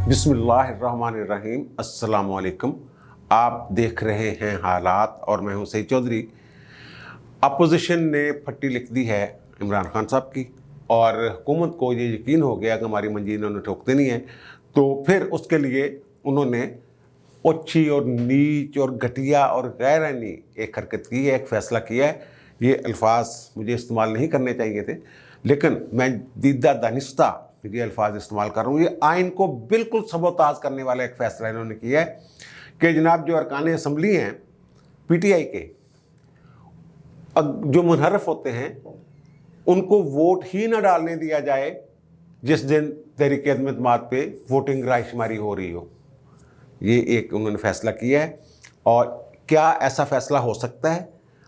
बिस्मिल्लाहिर्रहमानिर्रहीम। अस्सलाम वालेकुम। आप देख रहे हैं हालात और मैं हूं सईद चौधरी। अपोजिशन ने फट्टी लिख दी है इमरान खान साहब की और हुकूमत को ये यकीन हो गया कि हमारी मंजी इन्होंने ठोकते नहीं है, तो फिर उसके लिए उन्होंने ओछी और नीच और घटिया और गैरानी एक हरकत की है, एक फ़ैसला किया है। ये अल्फाज मुझे इस्तेमाल नहीं करने चाहिए थे, लेकिन मैं दीदा दानिस्ता ये अल्फाज इस्तेमाल कर रहा हूँ। ये आइन को बिल्कुल सबोताज करने वाला एक फ़ैसला इन्होंने किया है कि जनाब जो अरकान असम्बली हैं PTI के, जो मुनहरफ होते हैं उनको वोट ही ना डालने दिया जाए जिस दिन तहरीक अदम एतमाद पे वोटिंग रायशुमारी हो रही हो। ये एक उन्होंने फ़ैसला किया है। और क्या ऐसा फ़ैसला हो सकता है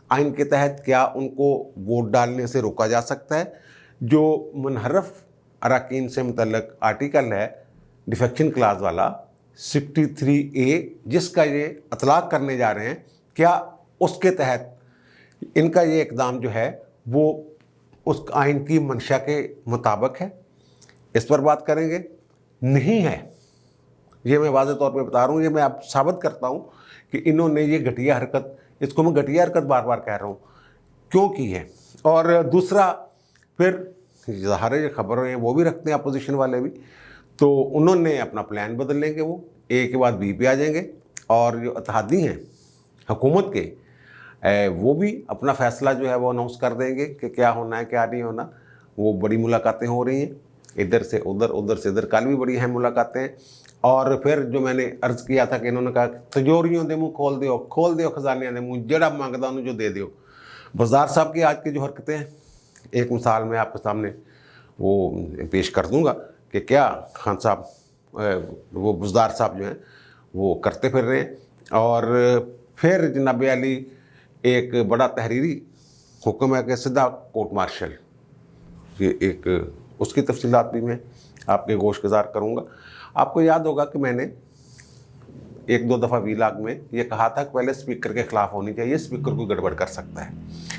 आइन के तहत? क्या उनको वोट डालने से रोका जा सकता है? जो मुनहरफ अरकान से मुतल्लक आर्टिकल है डिफेक्शन क्लास वाला 63A, जिसका ये इतलाक़ करने जा रहे हैं, क्या उसके तहत इनका ये इक़दाम जो है वो उस आइन की मंशा के मुताबिक है? इस पर बात करेंगे। नहीं है, ये मैं वाज़ेह तौर पे बता रहा हूँ। ये मैं आप साबित करता हूँ कि इन्होंने ये घटिया हरकत, इसको मैं घटिया हरकत बार बार कह रहा हूँ, क्यों की है। और दूसरा, फिर ज़ाहिर है खबर हैं वो भी रखते हैं अपोजिशन वाले भी, तो उन्होंने अपना प्लान बदल लेंगे, वो A के बाद B पे आ जाएंगे। और जो इत्तेहादी हैं हुकूमत के, वो भी अपना फ़ैसला जो है वो अनाउंस कर देंगे कि क्या होना है क्या नहीं होना। वो बड़ी मुलाकातें हो रही हैं, इधर से उधर, उधर से इधर। कल भी बड़ी अहम मुलाकातें हैं। और फिर जो मैंने अर्ज़ किया था कि इन्होंने कहा तिजोरियों दे मुँह खोल दो खजानियां दे मुँह, जड़ा मंगदा उन्होंने जो दे दो। बज़दार साहब की आज की जो हरकतें हैं, एक मिसाल मैं आपके सामने वो पेश कर दूंगा कि क्या खान साहब, वो बज़दार साहब जो हैं वो करते फिर रहे हैं। और फिर जनाब अली एक बड़ा तहरीरी हुक्म है कि सीधा कोर्ट मार्शल, ये एक उसकी तफसीलात भी मैं आपके गोश गुजार करूँगा। आपको याद होगा कि मैंने एक दो दफ़ा वीलाग में ये कहा था कि पहले स्पीकर के ख़िलाफ़ होनी चाहिए, स्पीकर कोई गड़बड़ कर सकता है।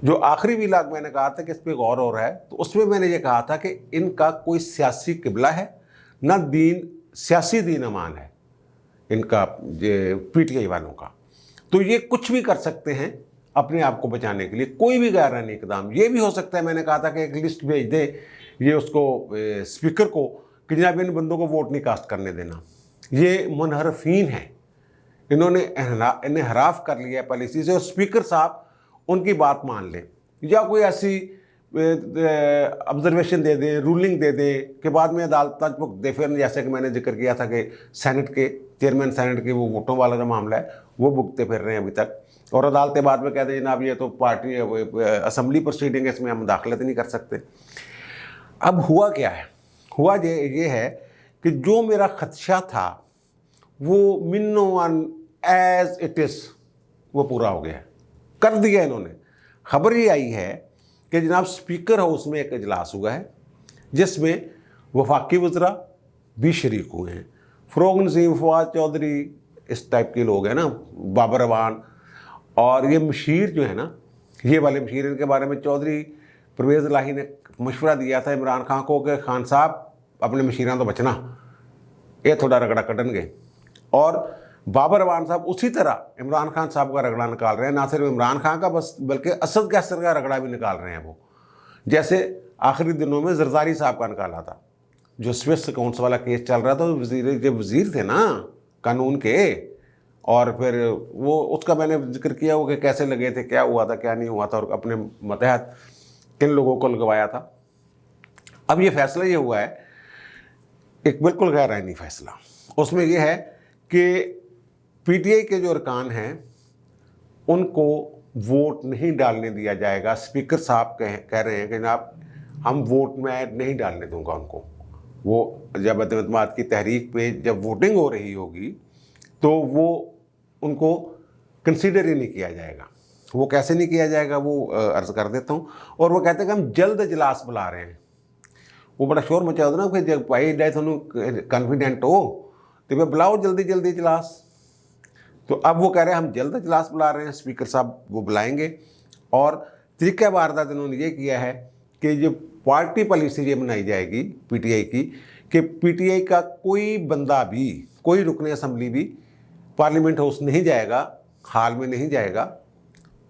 जो आखिरी विलाग मैंने कहा था कि इस पर गौर हो रहा है, तो उसमें मैंने ये कहा था कि इनका कोई सियासी किबला है ना दीन, सियासी दीन अमान है इनका PTI वालों का। तो ये कुछ भी कर सकते हैं अपने आप को बचाने के लिए, कोई भी गैरानी इक़दाम। ये भी हो सकता है, मैंने कहा था कि एक लिस्ट भेज दे ये उसको स्पीकर को कि जनाब इन बंदों को वोट नहीं कास्ट करने देना। ये मुनहरफीन है, इन्होंने इन्हराफ कर लिया है पॉलिसी से, और स्पीकर साहब उनकी बात मान लें या कोई ऐसी ऑब्जर्वेशन दे दें, रूलिंग दे दें कि बाद में अदालत भुगत दे। फिर जैसे कि मैंने जिक्र किया था कि सेनेट के चेयरमैन, सेनेट के वो वोटों वाला जो मामला है वो भुगते फिर रहे हैं अभी तक, और अदालतें बाद में कहते हैं जनाब ये तो पार्टी असम्बली प्रोसीडिंग है, इसमें हम दाखिलत नहीं कर सकते। अब हुआ क्या है? हुआ ये है कि जो मेरा खदशा था वो मिनो वन एज इट इज़ वो पूरा हो गया, कर दिया इन्होंने। खबर ये आई है कि जनाब स्पीकर हाउस में एक इजलास हुआ है जिसमें वफाकी वज़रा भी शरीक हुए हैं, फ़रोग़ नसीम, फवाद चौधरी, इस टाइप के लोग हैं ना, बाबर अवान। और ये मशीर जो है ना, ये वाले मशीर, इनके बारे में चौधरी परवेज़ इलाही ने मशवरा दिया था इमरान खान को कि खान साहब अपने मशीरां तो बचना, ये थोड़ा रगड़ा कटनगे। और बाबर अवान साहब उसी तरह इमरान खान साहब का रगड़ा निकाल रहे हैं, ना सिर्फ इमरान खान का बस बल्कि असद कैसर का रगड़ा भी निकाल रहे हैं वो, जैसे आखिरी दिनों में ज़रदारी साहब का निकाला था। जो स्विस अकाउंट्स वाला केस चल रहा था, जब वज़ीर थे ना कानून के, और फिर वो उसका मैंने जिक्र किया वो कि कैसे लगे थे, क्या हुआ था क्या नहीं हुआ था, और अपने मतहत किन लोगों को लगवाया था। अब ये फ़ैसला ये हुआ है एक बिल्कुल गैर आइनी फ़ैसला। उसमें यह है कि PTI के जो अरकान हैं उनको वोट नहीं डालने दिया जाएगा। स्पीकर साहब कह रहे हैं कि जनाब हम वोट में नहीं डालने दूंगा उनको। वो जब अदम एतमाद की तहरीक पे जब वोटिंग हो रही होगी तो वो उनको कंसीडर ही नहीं किया जाएगा। वो कैसे नहीं किया जाएगा वो अर्ज़ कर देता हूँ। और वो कहते हैं कि हम जल्द इजलास बुला रहे हैं। वो बड़ा शोर मचा होता ना कि जब भाई जाए थोनू कॉन्फिडेंट हो तो भाई बुलाओ जल्दी जल्दी इजलास। तो अब वो कह रहे हैं हम जल्द इजलास बुला रहे हैं, स्पीकर साहब वो बुलाएंगे। और तरीक़ा वारदात इन्होंने ये किया है कि जो पार्टी पॉलिसी ये बनाई जाएगी PTI की کہ پی ٹی آئی کا کوئی بندہ بھی, کوئی رکن اسمبلی بھی پارلیمنٹ ہاؤس نہیں جائے گا, ہال میں نہیں جائے گا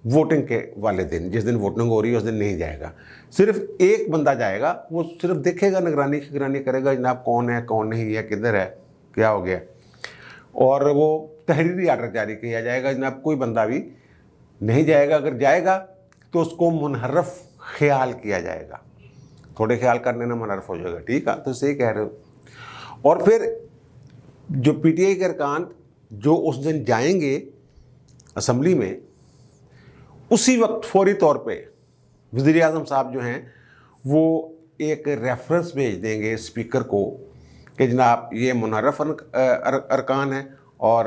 ووٹنگ کے والے دن, جس دن ووٹنگ ہو رہی ہے اس دن نہیں جائے گا. صرف ایک بندہ جائے گا, وہ صرف دیکھے گا, نگرانی کرے گا جناب کون ہے کون نہیں ہے, کدھر ہے, کیا ہو گیا, اور وہ تحریری آرڈر جاری کیا جائے گا جناب کوئی بندہ بھی نہیں جائے گا. اگر جائے گا تو اس کو منحرف خیال کیا جائے گا, تھوڑے خیال کرنے میں منحرف ہو جائے گا. ٹھیک ہے, تو صحیح کہہ رہے ہو. اور پھر جو پی ٹی آئی کے ارکان جو اس دن جائیں گے اسمبلی میں, اسی وقت فوری طور پہ وزیر اعظم صاحب جو ہیں وہ ایک ریفرنس بھیج دیں گے اسپیکر کو کہ جناب یہ منحرف ارکان ہیں اور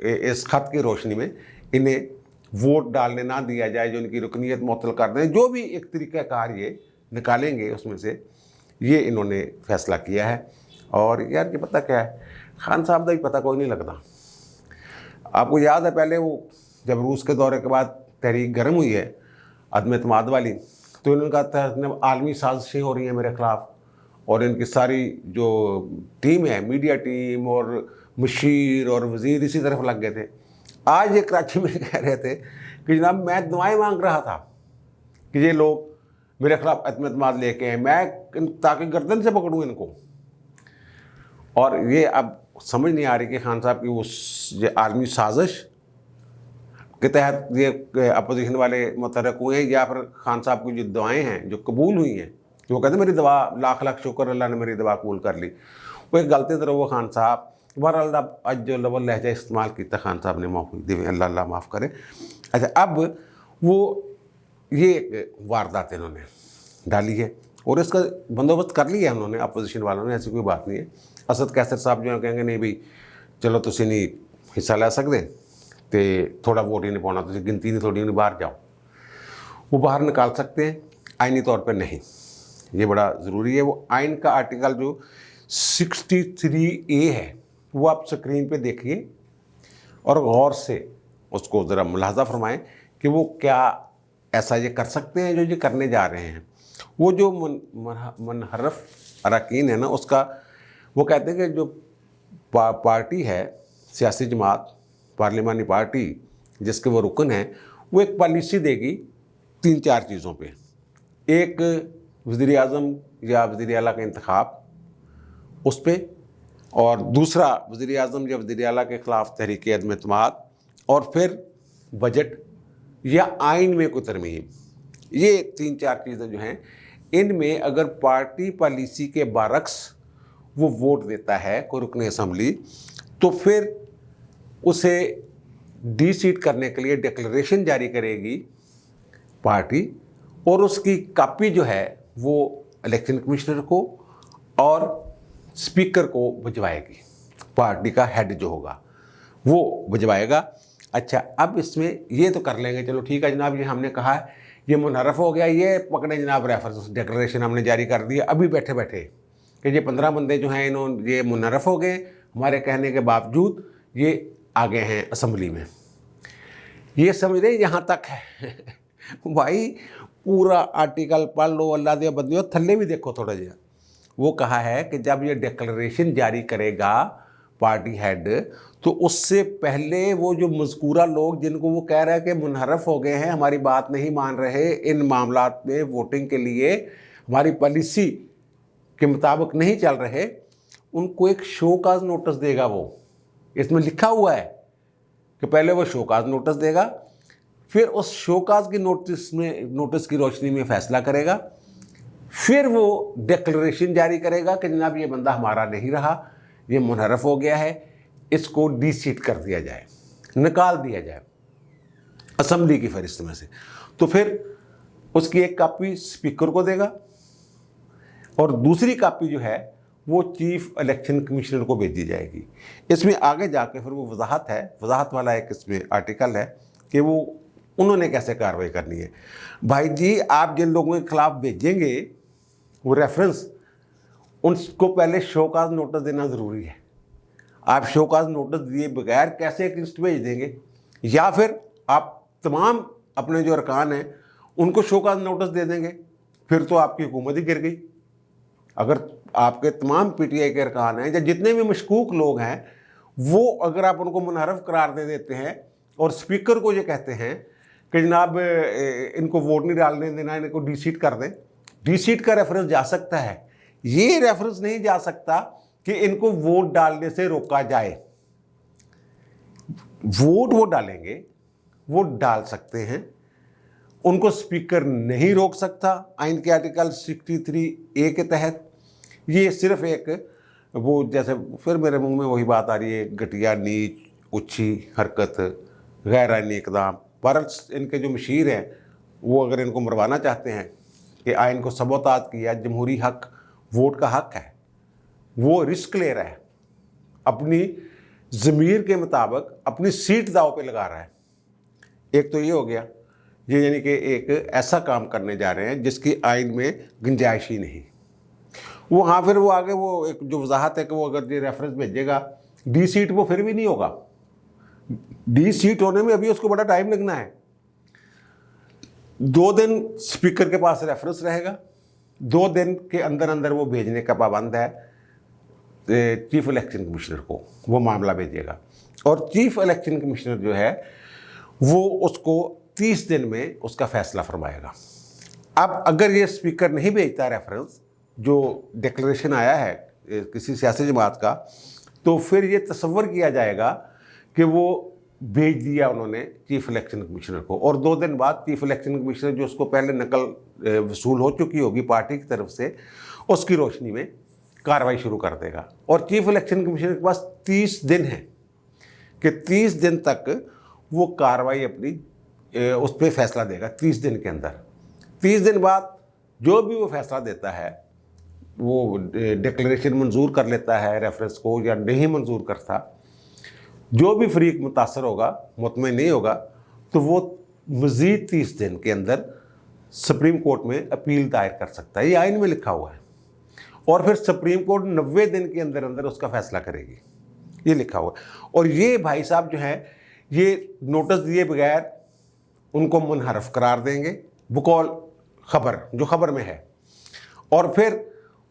اس خط کی روشنی میں انہیں ووٹ ڈالنے نہ دیا جائے, جو ان کی رکنیت معطل کر دیں, جو بھی ایک طریقہ کار یہ نکالیں گے اس میں سے, یہ انہوں نے فیصلہ کیا ہے. اور یار کہ پتہ کیا ہے, خان صاحب کا بھی پتہ کوئی نہیں لگتا. آپ کو یاد ہے پہلے وہ جب روس کے دورے کے بعد تحریک گرم ہوئی ہے عدم اعتماد والی, تو انہوں نے کہا تھا عالمی سازشیں ہو رہی ہیں میرے خلاف, اور ان کی ساری جو ٹیم ہے, میڈیا ٹیم اور مشیر اور وزیر اسی طرف لگ گئے تھے. آج یہ کراچی میں کہہ رہے تھے کہ جناب میں دعائیں مانگ رہا تھا کہ یہ لوگ میرے خلاف عدم اعتماد لے کے ہیں, میں تاکہ گردن سے پکڑوں ان کو. اور یہ اب سمجھ نہیں آ رہی کہ خان صاحب کی وہ یہ عالمی سازش کے تحت یہ اپوزیشن والے متحرک ہوئے ہیں, یا پھر خان صاحب کی جو دعائیں ہیں جو قبول ہوئی ہیں, وہ کہتے ہیں میری دعا لاکھ لاکھ شکر, اللہ نے میری دعا قبول کر لی. وہ ایک غلطی طرح وہ خان صاحب بہرحال آج جو لفظ لہجہ استعمال کیا تھا خان صاحب نے معافی دی, اللہ اللہ معاف کرے. اچھا, اب وہ یہ واردات انہوں نے ڈالی ہے اور اس کا بندوبست کر لیا ہے انہوں نے, اپوزیشن والوں نے, ایسی کوئی بات نہیں ہے. اسد کیسر صاحب جو ہیں کہیں گے نہیں بھائی چلو تسی نہیں حصہ لے سکتے تو تھوڑا ووٹ ہی نہیں پاؤنا, تسی گنتی نہیں تھوڑی نہیں, باہر جاؤ. وہ باہر نکال سکتے ہیں, آئینی طور پہ نہیں. یہ بڑا ضروری ہے. وہ آئین کا آرٹیکل جو 63A ہے وہ آپ سکرین پہ دیکھیے اور غور سے اس کو ذرا ملاحظہ فرمائیں کہ وہ کیا ایسا یہ کر سکتے ہیں جو یہ کرنے جا رہے ہیں. وہ جو منحرف اراکین ہے نا, اس کا وہ کہتے ہیں کہ جو پارٹی ہے, سیاسی جماعت, پارلیمانی پارٹی جس کے وہ رکن ہیں, وہ ایک پالیسی دے گی 3-4 چیزوں پہ. ایک وزیر اعظم یا وزیر اعلیٰ کا انتخاب اس پہ, اور دوسرا وزیر اعظم یا وزیر اعلیٰ کے خلاف تحریک عدم اعتماد, اور پھر بجٹ یا آئین میں کوئی ترمیم. یہ 3-4 چیزیں جو ہیں, ان میں اگر پارٹی پالیسی کے برعکس وہ ووٹ دیتا ہے کوئی رکن اسمبلی, تو پھر اسے ڈی سیٹ کرنے کے لیے ڈکلریشن جاری کرے گی پارٹی, اور اس کی کاپی جو ہے وہ الیکشن کمشنر کو اور اسپیکر کو بھجوائے گی. پارٹی کا ہیڈ جو ہوگا وہ بھجوائے گا. اچھا, اب اس میں یہ تو کر لیں گے, چلو ٹھیک ہے جناب, یہ ہم نے کہا ہے یہ منحرف ہو گیا, یہ پکڑے جناب ریفرنس ڈکلریشن ہم نے جاری کر دیا ابھی بیٹھے بیٹھے کہ یہ 15 بندے جو ہیں یہ منحرف ہو گئے, ہمارے کہنے کے باوجود یہ آگے ہیں اسمبلی میں. یہ سمجھ رہے یہاں تک ہے. بھائی پورا آرٹیکل پڑھ لو, اللہ دیا بندیوں, تھلے بھی دیکھو تھوڑا جہا. وہ کہا ہے کہ جب یہ ڈکلریشن جاری کرے گا پارٹی ہیڈ, تو اس سے پہلے وہ جو مذکورہ لوگ جن کو وہ کہہ رہا ہے کہ منحرف ہو گئے ہیں, ہماری بات نہیں مان رہے, ان معاملات میں ووٹنگ کے لیے ہماری پالیسی کے مطابق نہیں چل رہے, ان کو ایک شو کاز نوٹس دے گا. وہ اس میں لکھا ہوا ہے کہ پہلے وہ شو کاز نوٹس دے گا, پھر اس شو کاز کی نوٹس کی روشنی میں فیصلہ کرے گا, پھر وہ ڈکلریشن جاری کرے گا کہ جناب یہ بندہ ہمارا نہیں رہا, یہ منحرف ہو گیا ہے, اس کو ڈی سیٹ کر دیا جائے, نکال دیا جائے اسمبلی کی فہرست میں سے. تو پھر اس کی ایک کاپی اسپیکر کو دے گا, اور دوسری کاپی جو ہے وہ چیف الیکشن کمشنر کو بھیج دی جائے گی. اس میں آگے جا کے پھر وہ وضاحت ہے, وضاحت والا ایک اس میں آرٹیکل ہے کہ وہ انہوں نے کیسے کارروائی کرنی ہے. بھائی جی, آپ جن لوگوں کے خلاف بھیجیں گے وہ ریفرنس, ان کو پہلے شو کاز نوٹس دینا ضروری ہے. آپ شو کاز نوٹس دیے بغیر کیسے ایک لسٹ بھیج دیں گے, یا پھر آپ تمام اپنے جو ارکان ہیں ان کو شو کاز نوٹس دے دیں گے, پھر تو آپ کی حکومت ہی گر گئی. اگر آپ کے تمام پی ٹی آئی کے ارکان ہیں یا جتنے بھی مشکوک لوگ ہیں وہ اگر آپ ان کو منحرف قرار دے دیتے ہیں اور اسپیکر کو یہ کہتے ہیں کہ جناب ان کو ووٹ نہیں ڈالنے دینا، ان کو ڈی سیٹ کر دیں، ڈی سیٹ کا ریفرنس جا سکتا ہے، یہ ریفرنس نہیں جا سکتا کہ ان کو ووٹ ڈالنے سے روکا جائے۔ ووٹ وہ ڈالیں گے، وہ ڈال سکتے ہیں، ان کو اسپیکر نہیں روک سکتا آئین کے آرٹیکل 63A کے تحت۔ یہ صرف ایک وہ جیسے پھر میرے منہ میں وہی بات آ رہی ہے، گھٹیا، نیچ، اچھی حرکت، غیر آئینی اقدام۔ برعکس ان کے جو مشیر ہیں وہ اگر ان کو مروانا چاہتے ہیں کہ آئین کو سبوتاژ کیا، جمہوری حق ووٹ کا حق ہے، وہ رسک لے رہا ہے، اپنی ضمیر کے مطابق اپنی سیٹ داؤ پہ لگا رہا ہے۔ ایک تو یہ ہو گیا، یہ یعنی کہ ایک ایسا کام کرنے جا رہے ہیں جس کی آئین میں گنجائش ہی نہیں۔ وہ ہاں پھر وہ آگے وہ ایک جو وضاحت ہے کہ وہ اگر یہ ریفرنس بھیجے گا ڈی سیٹ، وہ پھر بھی نہیں ہوگا، ڈی سیٹ ہونے میں ابھی اس کو بڑا ٹائم لگنا ہے۔ 2 دن اسپیکر کے پاس ریفرنس رہے گا، 2 دن کے اندر اندر وہ بھیجنے کا پابند ہے چیف الیکشن کمشنر کو، وہ معاملہ بھیجے گا، اور چیف الیکشن کمشنر جو ہے وہ اس کو 30 دن میں اس کا فیصلہ فرمائے گا۔ اب اگر یہ اسپیکر نہیں بھیجتا ریفرنس جو ڈکلیریشن آیا ہے کسی سیاسی جماعت کا، تو پھر یہ تصور کیا جائے گا کہ وہ بھیج دیا انہوں نے چیف الیکشن کمشنر کو، اور 2 دن بعد چیف الیکشن کمشنر جو اس کو پہلے نقل وصول ہو چکی ہوگی پارٹی کی طرف سے، اس کی روشنی میں کارروائی شروع کر دے گا۔ اور چیف الیکشن کمشنر کے پاس 30 دن ہیں کہ 30 دن تک وہ کارروائی اپنی اس پہ فیصلہ دے گا، 30 دن کے اندر۔ 30 دن بعد جو بھی وہ فیصلہ دیتا ہے، وہ ڈکلیریشن منظور کر لیتا ہے ریفرنس کو یا نہیں منظور کرتا، جو بھی فریق متاثر ہوگا، مطمئن نہیں ہوگا، تو وہ مزید 30 دن کے اندر سپریم کورٹ میں اپیل دائر کر سکتا ہے۔ یہ آئین میں لکھا ہوا ہے، اور پھر سپریم کورٹ 90 دن کے اندر اندر اس کا فیصلہ کرے گی، یہ لکھا ہوا ہے۔ اور یہ بھائی صاحب جو ہے یہ نوٹس دیے بغیر ان کو منحرف قرار دیں گے بقول خبر، جو خبر میں ہے، اور پھر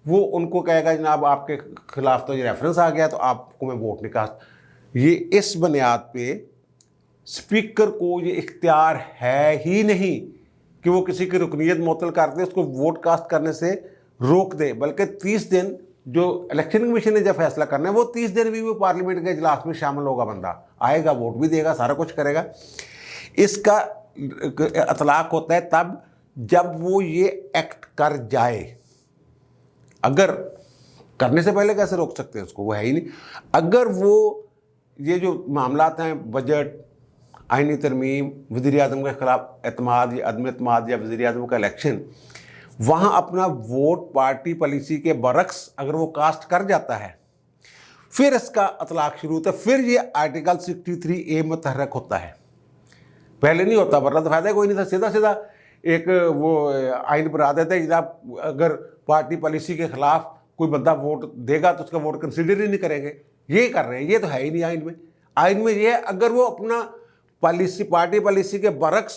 وہ ان کو کہے گا جناب آپ کے خلاف تو یہ ریفرنس آ گیا تو آپ کو میں ووٹ نہیں کاسٹ۔ یہ اس بنیاد پہ اسپیکر کو یہ اختیار ہے ہی نہیں کہ وہ کسی کی رکنیت معطل کر دے، اس کو ووٹ کاسٹ کرنے سے روک دے، بلکہ 30 دن جو الیکشن کمیشن نے جب فیصلہ کرنا ہے، وہ 30 دن بھی وہ پارلیمنٹ کے اجلاس میں شامل ہوگا، بندہ آئے گا، ووٹ بھی دے گا، سارا کچھ کرے گا۔ اس کا اطلاق ہوتا ہے تب جب وہ یہ ایکٹ کر جائے۔ اگر کرنے سے پہلے کیسے روک سکتے ہیں اس کو، وہ ہے ہی نہیں۔ اگر وہ یہ جو معاملات ہیں، بجٹ، آئینی ترمیم، وزیر اعظم کے خلاف اعتماد یا عدم اعتماد یا وزیر اعظم کا الیکشن، وہاں اپنا ووٹ پارٹی پالیسی کے برعکس اگر وہ کاسٹ کر جاتا ہے، پھر اس کا اطلاق شروع ہوتا ہے، پھر یہ آرٹیکل 63A متحرک ہوتا ہے، پہلے نہیں ہوتا، ورنہ تو فائدہ کوئی نہیں تھا، سیدھا سیدھا ایک وہ آئین بنا دیتے ہیں جناب اگر پارٹی پالیسی کے خلاف کوئی بندہ ووٹ دے گا تو اس کا ووٹ کنسیڈر ہی نہیں کریں گے۔ یہ کر رہے ہیں، یہ تو ہے ہی نہیں آئین میں۔ آئین میں یہ ہے اگر وہ اپنا پالیسی، پارٹی پالیسی کے برعکس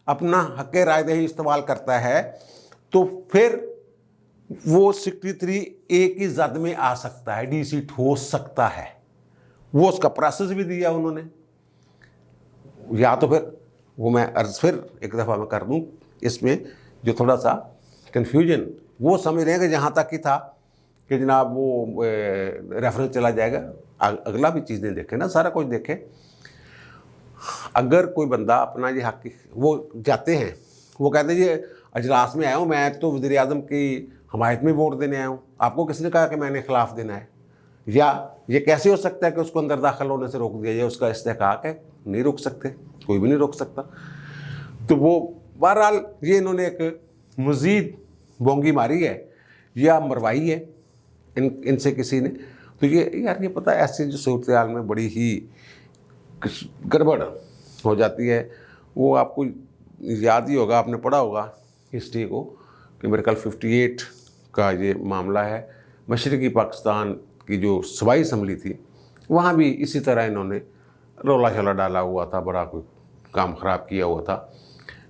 اپنا حق رائے دہی استعمال کرتا ہے تو پھر وہ 63A کی زد میں آ سکتا ہے، ڈی سیٹ ہو سکتا ہے۔ وہ اس کا پروسیس بھی دیا انہوں نے، یا تو پھر وہ میں عرض پھر ایک دفعہ میں کر دوں، اس میں جو تھوڑا سا کنفیوژن وہ سمجھ رہے ہیں کہ جہاں تک ہی تھا کہ جناب وہ ریفرنس چلا جائے گا، اگلا بھی چیزیں دیکھیں نا، سارا کچھ دیکھیں۔ اگر کوئی بندہ اپنا یہ حق، وہ جاتے ہیں، وہ کہتے ہیں جی اجلاس میں آیا ہوں، میں تو وزیر اعظم کی حمایت میں ووٹ دینے آیا ہوں، آپ کو کس نے کہا کہ میں نے خلاف دینا ہے؟ یا یہ کیسے ہو سکتا ہے کہ اس کو اندر داخل ہونے سے روک دیا جائے؟ اس کا استحقاق ہے، نہیں روک سکتے، کوئی بھی نہیں روک سکتا۔ تو وہ بہرحال یہ انہوں نے ایک مزید بونگی ماری ہے یا مروائی ہے ان سے کسی نے، تو یہ یار یہ پتہ ہے ایسی جو صورتحال میں بڑی ہی گڑبڑ ہو جاتی ہے۔ وہ آپ کو یاد ہی ہوگا، آپ نے پڑھا ہوگا ہسٹری کو کہ میرے خیال 58 کا یہ معاملہ ہے، مشرقی پاکستان کی جو صوبائی اسمبلی تھی، وہاں بھی اسی طرح انہوں نے رولا شولا ڈالا ہوا تھا، بڑا کوئی کام خراب کیا ہوا تھا۔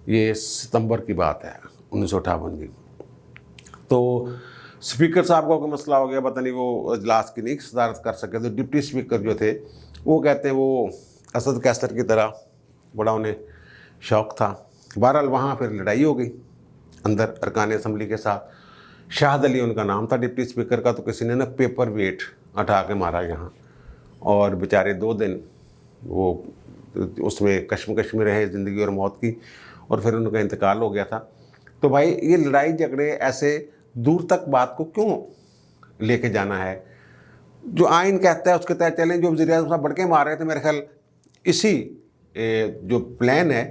یہ ستمبر کی بات ہے 1958 کی۔ تو स्पीकर साहब का कोई मसला हो गया, पता नहीं वो इजलास की नहीं सदारत कर सके, तो डिप्टी स्पीकर जो थे वो कहते हैं वो असद कैसर की तरह बड़ा उन्हें शौक़ था। बहरहाल वहाँ फिर लड़ाई हो गई अंदर अरकान असम्बली के साथ। शाहद अली उनका नाम था डिप्टी स्पीकर का, तो किसी ने ना पेपर वेट उठा के मारा यहाँ, और बेचारे 2 दिन वो उसमें कश्मकश में रहे ज़िंदगी और मौत की, और फिर उनका इंतकाल हो गया था। तो भाई ये लड़ाई झगड़े ऐसे दूर तक बात को क्यों लेके जाना है? जो आइन कहता है उसके तहत चलें। जो वज़ीर आज़म साहब बढ़ के मार रहे थे, मेरे ख्याल इसी जो प्लान है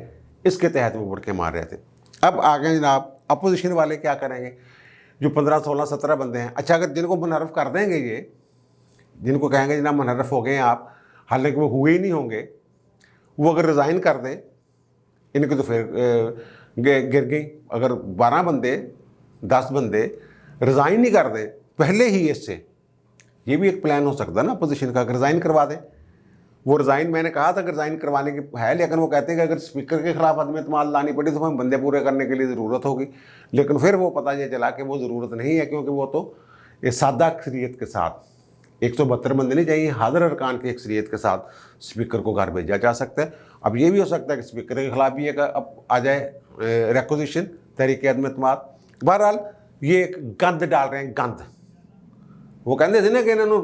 इसके तहत वो बढ़ के मार रहे थे। अब आगे जनाब अपोजिशन वाले क्या करेंगे? जो 15, 16, 17 बंदे हैं, अच्छा अगर जिनको मुनहरफ कर देंगे, ये जिनको कहेंगे जनाब मुनहरफ हो गए हैं आप, हालांकि वो हुए ही नहीं होंगे, वो अगर रिज़ाइन कर दें, इनके तो फिर गिर गई। अगर 12 बंदे 10 बंदे रिज़ाइन नहीं कर दें पहले ही इससे, ये भी एक प्लान हो सकता है ना अपोजिशन का, रिज़ाइन करवा दें। वो रिज़ाइन मैंने कहा था कि रिज़ाइन करवाने की है, लेकिन वो कहते हैं कि अगर स्पीकर के खिलाफ अदम एतमाद लानी पड़ी तो हमें बंदे पूरे करने के लिए ज़रूरत होगी। लेकिन फिर वो पता ये चला कि वो ज़रूरत नहीं है, क्योंकि वो तो एक सादा अक्सरियत के साथ 172 बंदे नहीं चाहिए, हाज़िर अरकान की अक्सरियत के साथ स्पीकर को घर भेजा जा सकता है। अब ये भी हो सकता है कि स्पीकर के खिलाफ भी एक अब आ जाए रिक्विजिशन तहरीक अदम एतमाद। बहरहाल ये एक गंद डाल रहे हैं, गंद। वो कहते थे ना कि इन्होंने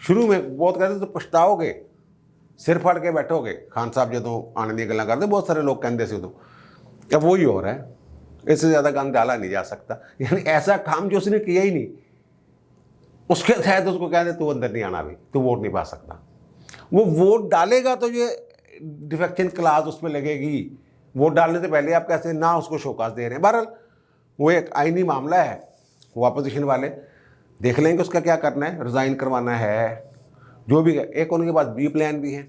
शुरू में बहुत कहते तो पछताओगे, सिर फड़ के बैठोगे खान साहब जो आने दी गल्ला करते, बहुत सारे लोग कहते से। तो अब वही हो रहा है, इससे ज़्यादा गंद डाला नहीं जा सकता। यानी ऐसा काम जो उसने किया ही नहीं, उसके तहत उसको कहते तू अंदर नहीं आना, भी तू वोट नहीं पा सकता। वो वोट डालेगा तो ये डिफेक्शन क्लास उसमें लगेगी। वोट डालने से पहले आप कैसे ना उसको शोकास दे रहे हैं। बहरहाल वो एक आईनी मामला है, वो अपोजिशन वाले देख लेंगे उसका क्या करना है, रिज़ाइन करवाना है जो भी है। एक उनके पास बी प्लान भी है।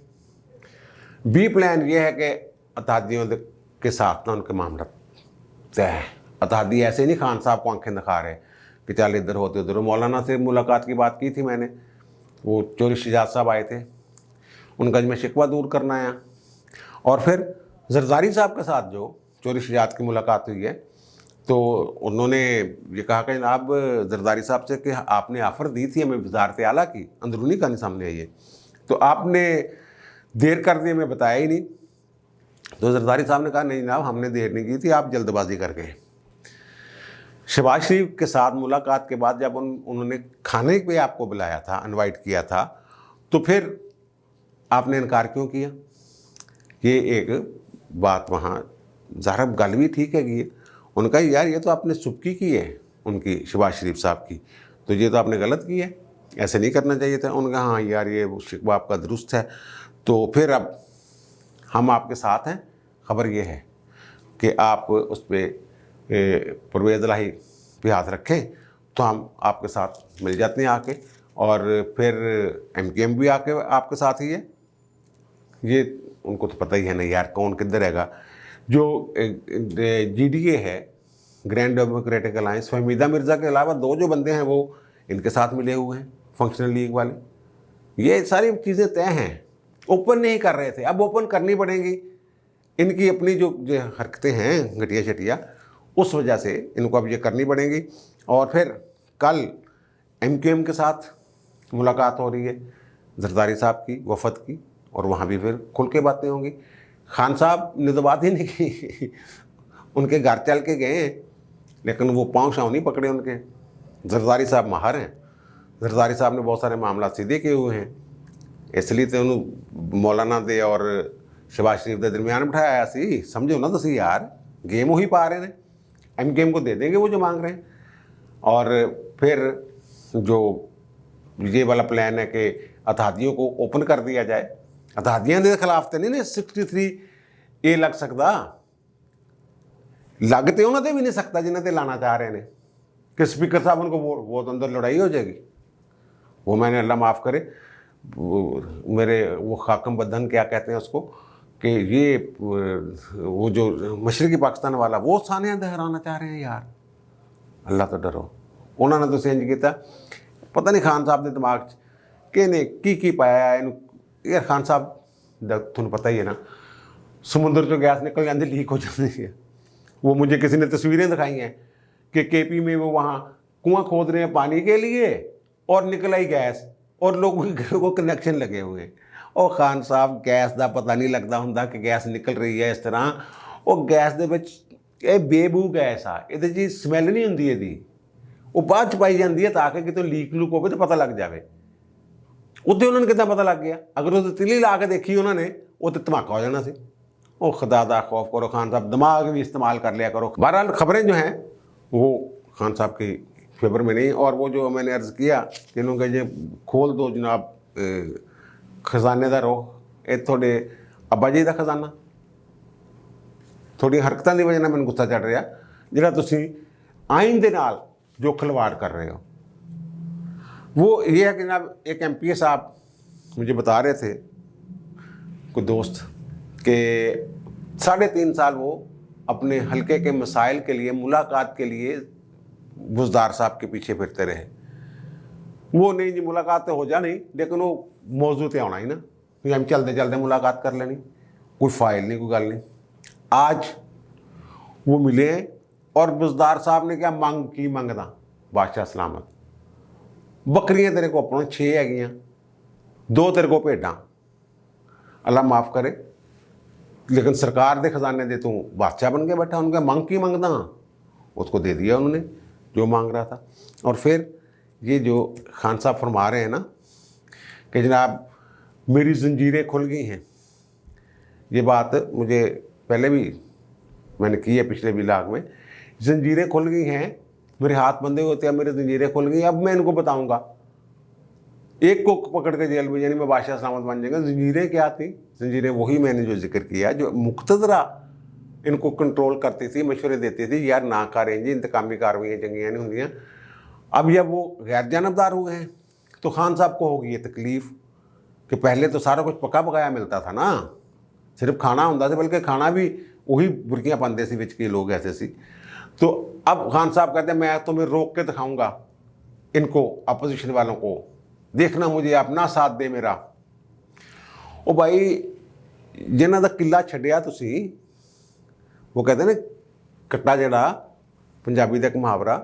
बी प्लान ये है कि अतादियों के साथ ना उनके मामला तय है। अतादी ऐसे नहीं खान साहब को आंखें दिखा रहे कि चल इधर होते उधर। मौलाना से मुलाकात की बात की थी मैंने, वो चौधरी शुजात साहब आए थे, उनका मैं शिकवा दूर करना आया। और फिर जरदारी साहब के साथ जो चौधरी शुजात की मुलाकात हुई है, तो उन्होंने ये कहा कि जनाब जरदारी साहब से कि आपने ऑफ़र दी थी हमें वज़ारत आला की, अंदरूनी कहानी सामने आई है, तो आपने देर कर दी, हमें बताया ही नहीं। तो जरदारी साहब ने कहा नहीं जनाब हमने देर नहीं की थी, आप जल्दबाजी कर गए। शहबाज शरीफ के साथ मुलाकात के बाद जब उन्होंने खाने पे आपको बुलाया था, इनवाइट किया था, तो फिर आपने इनकार क्यों किया? ये एक बात वहाँ ज़ाहिर गल भी ठीक है कि उनका यार ये तो आपने सुबकी की है उनकी शहबाज शरीफ साहब की, तो ये तो आपने गलत की है, ऐसे नहीं करना चाहिए था। उनका हाँ यार ये शिकवा आपका दुरुस्त है, तो फिर अब हम आपके साथ हैं। ख़बर ये है कि आप उस पर परवेज़ इलाही पे हाथ रखें तो हम आपके साथ मिल जाते हैं आके, और फिर MKM भी आके आपके साथ ही है। ये उनको तो पता ही है ना यार कौन किधर हैगा। जो GDA है, grand democratic alliance, Fahmida Mirza के अलावा 2 जो बंदे हैं वो इनके साथ मिले हुए हैं, फंक्शनल लीग वाले। ये सारी चीज़ें तय हैं, ओपन नहीं कर रहे थे, अब ओपन करनी पड़ेंगी। इनकी अपनी जो हरकतें हैं घटिया शटिया, उस वजह से इनको अब ये करनी पड़ेंगी। और फिर कल MKM के साथ मुलाकात हो रही है जरदारी साहब की, वफद की, और वहाँ भी फिर खुल के बातें होंगी। खान साहब ने तो बात ही नहीं की, उनके घर चल के गए हैं, लेकिन वो पाँव शाँव नहीं पकड़े उनके। जरदारी साहब माहर हैं, जरदारी साहब ने बहुत सारे मामला सीधे किए हुए हैं, इसलिए तो उन्होंने मौलाना दे और शहबाज शरीफ के दरमियान बिठाया सी। समझो ना तुसी यार, गेम वही पा रहे हैं, MKM को दे देंगे वो जो मांग रहे हैं। और फिर जो ये वाला प्लान है कि अतादियों को ओपन कर दिया जाए। अतादियां के खिलाफ तो नहीं ने 63A लग सकता, लग तो उन्होंने भी नहीं सकता जिन्हें लाना चाह रहे हैं कि स्पीकर साहब उनको वो तो अंदर लड़ाई हो जाएगी। वो मैंने अल्लाह माफ़ करे मेरे वो खाकम बदन क्या कहते हैं उसको, कि ये वो जो मशरक़ी पाकिस्तान वाला वो सानिया दहराना चाह रहे हैं यार। अल्लाह तो डरो, उन्होंने तो इंज किया, पता नहीं खान साहब के दिमाग कि ने की पाया इन यार। खान साहब तुम पता ही है ना, समुद्र चो गैस निकल जाती लीक हो जाती है। वो मुझे किसी ने तस्वीरें दिखाई हैं कि KP में वो वहाँ कुआं खोद रहे हैं पानी के लिए और निकल आई गैस और लोगों के घरों को कनेक्शन लगे हुए हैं। और खान साहब गैस का पता नहीं लगता हुंदा कि गैस निकल रही है इस तरह। और गैस ਦੇ ਵਿੱਚ ਇਹ ਬੇਬੂ ਗੈਸ ਆ, ਇਹਦੇ 'ਚ ਸਮੈਲ ਨਹੀਂ ਹੁੰਦੀ ਇਹਦੀ, ਉਹ ਬਾਅਦ 'ਚ ਪਾਈ ਜਾਂਦੀ ਹੈ ਤਾਂ ਕਿ ਕਿਤੇ ਲੀਕ ਲੂਕ ਹੋਵੇ ਤਾਂ ਪਤਾ ਲੱਗ ਜਾਵੇ। ਉੱਥੇ ਉਹਨਾਂ ਨੂੰ ਕਿੱਦਾਂ ਪਤਾ ਲੱਗ ਗਿਆ? ਅਗਰ ਉਹ ਤਿੱਲੀ ਲਾ ਕੇ ਦੇਖੀ ਉਹਨਾਂ ਨੇ ਉਹ ਤੇ ਧਮਾਕਾ ਹੋ जाना सी। ਉਹ खुदा दा खौफ करो खान साहब, दिमाग भी इस्तेमाल कर लिया करो। बहरहाल खबरें जो हैं वो खान साहब की फेवर में नहीं। और वो जो मैंने अर्ज़ किया कि इन्होंने ये खोल दो जनाब खजाने का रोह, ये थोड़े अब्बा जी का खजाना, थोड़ी हरकतों की वजह मैंने गुस्सा चढ़ रहा जिहड़ा तुसीं आइन दे नाल जो खिलवाड़ कर रहे हो। वो ये है कि जनाब एक MPA साहब मुझे बता रहे थे कोई दोस्त कि 3.5 साल वो अपने हलके के मसाइल के लिए मुलाकात के लिए बुज़दार साहब के पीछे फिरते रहे। वो नहीं जी मुलाकात तो हो जानी, लेकिन वो मौजू तो आना ही ना कि हम चलते चलते मुलाकात कर लेनी, कोई फाइल नहीं, कोई गल नहीं। आज वो मिले और बुज़दार साहब ने क्या मंग की मंगदा, बादशाह सलामत बकरियां तेरे को अपनों 6 हैगियां, 2 तेरे को भेडां, अल्लाह माफ़ करे, लेकिन सरकार के खजाने दे तू बादशाह बन के बैठा। उनका मंग की मंगदा, उसको दे दिया उन्होंने जो मांग रहा था। और फिर ये जो खान साहब फरमा रहे हैं ना कि जनाब मेरी जंजीरें खुल गई हैं, ये बात मुझे पहले भी मैंने की है पिछले व्लॉग में। जंजीरें खुल गई हैं, मेरे हाथ बंधे होते हैं, मेरी जंजीरें खुल गई। अब मैं इनको बताऊंगा, एक को पकड़ के जेल में, यानी मैं बादशाह सलामत बन जाएगा। जंजीरें क्या थी? जंजीरें वही मैंने जो जिक्र किया, जो मुख्तदरा इनको कंट्रोल करती थी, मशवरे देती थी, यार ना करें जी, इंतकामी कार्रवाइयाँ चंगियाँ नहीं होंगी। अब जब वो गैर जानबदार हो गए हैं तो खान साहब को होगी ये तकलीफ़ कि पहले तो सारा कुछ पका पकाया मिलता था ना, सिर्फ खाना होता था, बल्कि खाना भी वही बुरकियाँ पाते सी विच के लोग ऐसे सी। तो अब खान साहब कहते हैं मैं तुम्हें रोक के दिखाऊंगा इनको, अपोजिशन वालों को, देखना मुझे आप ना साथ दे मेरा। ओ भाई जिन्हों का किला छड्डिया तुसी, वो कहते हैं ना कट्टा जड़ा पंजाबी का एक मुहावरा,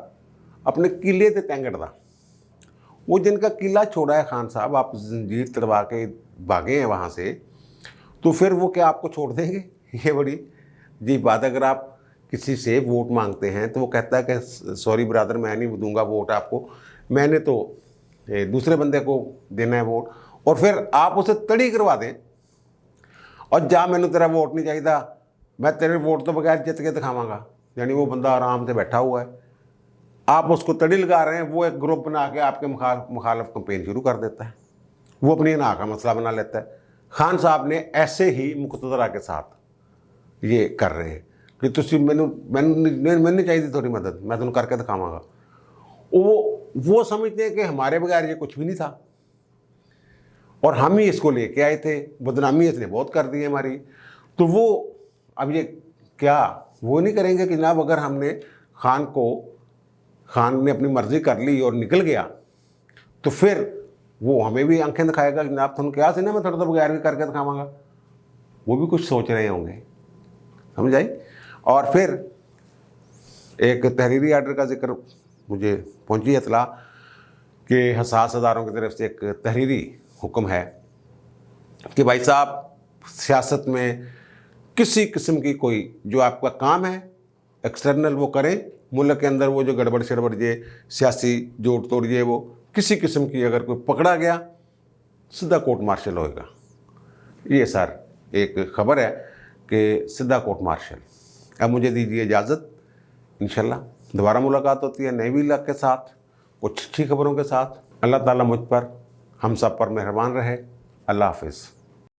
अपने किले ते तेंगड़दा। वो जिनका किला छोड़ा है खान साहब, आप जंजीर तड़वा के भागे हैं वहाँ से, तो फिर वो क्या आपको छोड़ देंगे? ये बड़ी जी बात। अगर आप किसी से वोट मांगते हैं तो वो कहता है कि सॉरी ब्रदर मैं नहीं दूंगा वोट आपको, मैंने तो दूसरे बंदे को देना है वोट। और फिर आप उसे तड़ी करवा दें और जा मैंने तेरा वोट नहीं चाहिए, मैं तेरे वोट तो बगैर जित के दिखावांगा। यानी वो बंदा आराम से बैठा हुआ है, आप उसको तड़ी लगा रहे हैं, वो एक ग्रुप बना के आपके मुखालिफ कैंपेन शुरू कर देता है, वो अपनी ना का मसला बना लेता है। खान साहब ने ऐसे ही मुक़तदरा के साथ ये कर रहे हैं कि तुसी मैंने चाहिए थोड़ी मदद, मैं तुम करके दिखावांगा। वो समझते हैं कि हमारे बगैर ये कुछ भी नहीं था और हम ही इसको लेके आए थे, बदनामी इसने बहुत कर दी है हमारी। तो वो अब ये क्या वो नहीं करेंगे कि जनाब अगर हमने खान ने अपनी मर्ज़ी कर ली और निकल गया तो फिर वो हमें भी आंखें दिखाएगा कि जनाब तुम क्या से ना मैं थोड़ा तो बगैर भी करके दिखावांगा। वो भी कुछ सोच रहे होंगे, समझ आई। और फिर एक तहरीरी आर्डर का जिक्र मुझे पहुंची इतला कि हसास अदारों की तरफ से एक तहरीरी हुक्म है कि भाई साहब सियासत में किसी किस्म की कोई जो आपका काम है एक्सटर्नल वो करें, मुल्क के अंदर वो जो गड़बड़ शड़बड़ ये सियासी जोड़ तोड़ ये वो किसी किस्म की अगर कोई पकड़ा गया सीधा कोर्ट मार्शल होएगा। ये सर एक ख़बर है कि सीधा कोर्ट मार्शल। अब मुझे दीजिए इजाज़त, इंशाल्लाह दोबारा मुलाकात होती है नए व्लॉग के साथ, कुछ अच्छी खबरों के साथ। अल्लाह ताला मुझ पर हम सब पर मेहरबान रहे। अल्लाह हाफ़िज़।